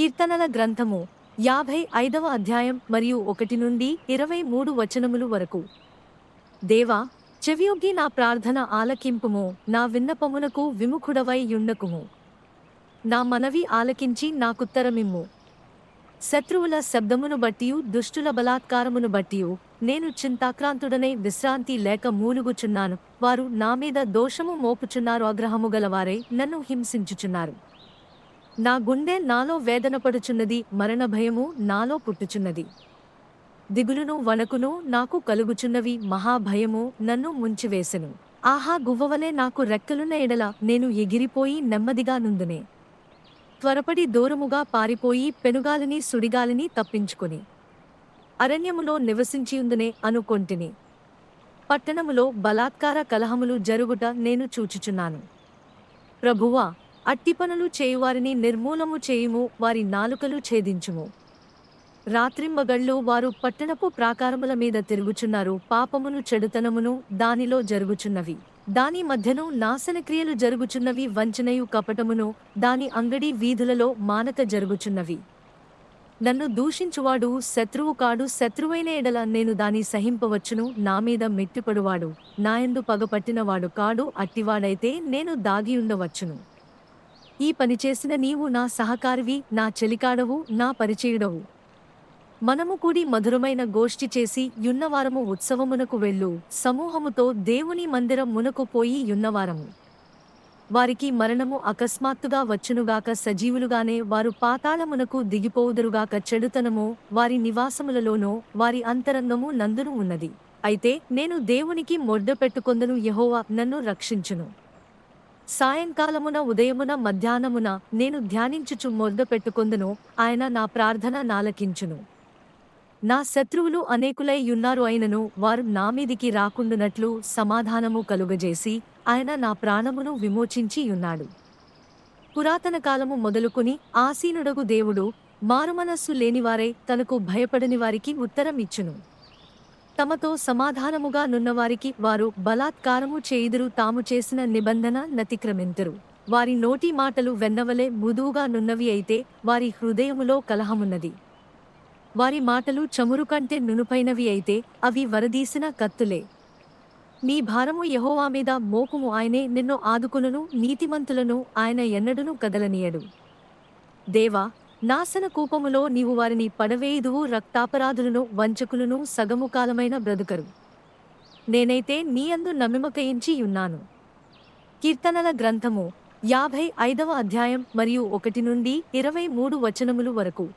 కీర్తనల గ్రంథము 55వ అధ్యాయం మరియు 1 నుండి 23 వచనములు వరకు. దేవా, చెవియొగ్గి నా ప్రార్థన ఆలకింపుము, నా విన్నపమునకు విముఖుడవై యుండకుము. నా మనవి ఆలకించి నాకుత్తరమిమ్ము. శత్రువుల శబ్దమును బట్టియు దుష్టుల బలాత్కారమును బట్టియు నేను చింతాక్రాంతుడనై విశ్రాంతి లేక మూలుగుచున్నాను. వారు నా మీద దోషము మోపుచున్నారు, ఆగ్రహము గలవారై నన్ను హింసించుచున్నారు. నా గుండె నాలో వేదనపడుచున్నది, మరణభయము నాలో పుట్టుచున్నది. దిగులును వణకును నాకు కలుగుచున్నవి, మహాభయము నన్ను ముంచివేసెను. ఆహా, గువ్వవలే నాకు రెక్కలున్న ఎడల నేను ఎగిరిపోయి నెమ్మదిగా నుందునే. త్వరపడి దూరముగా పారిపోయి పెనుగాలిని సుడిగాలిని తప్పించుకొని అరణ్యములో నివసించియుందునే అనుకొంటిని. పట్టణములో బలాత్కార కలహములు జరుగుట నేను చూచుచున్నాను. ప్రభువా, అట్టిపనులు చేయువారిని నిర్మూలము చేయుము, వారి నాలుకలు ఛేదించుము. రాత్రింబగళ్ళు వారు పట్టణపు ప్రాకారముల మీద తిరుగుచున్నారు. పాపమును చెడుతనమును దానిలో జరుగుచున్నవి. దాని మధ్యను నాశనక్రియలు జరుగుచున్నవి. వంచనయు కపటమును దాని అంగడి వీధులలో మానక జరుగుచున్నవి. నన్ను దూషించువాడు శత్రువు కాడు. శత్రువైన ఎడల నేను దాని సహింపవచ్చును. నా మీద మెట్టిపడువాడు నాయందు పగపట్టినవాడు కాడు. అట్టివాడైతే నేను దాగియుండవచ్చును. ఈ పని చేసిన నీవు నా సహకారివి, నా చెలికాడవు, నా పరిచయుడవు. మనము కూడి మధురమైన గోష్ఠి చేసి యున్నవారము. ఉత్సవమునకు వెళ్ళు, సమూహముతో దేవుని మందిరం మునకు పోయి యున్నవారము. వారికి మరణము అకస్మాత్తుగా వచ్చునుగాక, సజీవులుగానే వారు పాతాళమునకు దిగిపోవుదురుగాక. చెడుతనము వారి నివాసములలోనో వారి అంతరంగము నందును ఉన్నది. అయితే నేను దేవునికి మొర్రపెట్టుకొందును, యెహోవా నన్ను రక్షించును. సాయంకాలమున ఉదయమున మధ్యాహ్నమున నేను ధ్యానించుచు మొర్రపెట్టుకొందును, ఆయన నా ప్రార్థన నాలకించును. నా శత్రువులు అనేకులై యున్నారు, అయినను వారు నా మీదికి రాకుండునట్లు సమాధానము కలుగజేసి ఆయన నా ప్రాణమును విమోచించి యున్నాడు. పురాతన కాలము మొదలుకొని ఆసీనుడగు దేవుడు మారుమనస్సు లేనివారై తనకు భయపడని వారికి ఉత్తరం ఇచ్చును. తమతో సమాధానముగా నున్నవారికి వారు బలాత్కారము చేయుదురు. తాము చేసిన నిబంధన నతిక్రమింతురు. వారి నోటి మాటలు వెన్నవలే మృదువుగా నున్నవి అయితే వారి హృదయములో కలహమున్నది. వారి మాటలు చమురు కంటే నునుపైనవి అయితే అవి వరదీసిన కత్తులే. నీ భారము యెహోవా మీద మోపుము, ఆయనే నిన్ను ఆదుకొనును. నీతిమంతులను ఆయన ఎన్నడును కదలనీయడు. దేవా, నాశన కూపములో నీవు వారిని పడవేయుదువు. రక్తాపరాధులను వంచకులను సగము కాలమైన బ్రతుకరు. నేనైతే నీయందు నమ్మికయించి యున్నాను. కీర్తనల గ్రంథము 55వ అధ్యాయం మరియు 1 నుండి 23 వచనములు వరకు.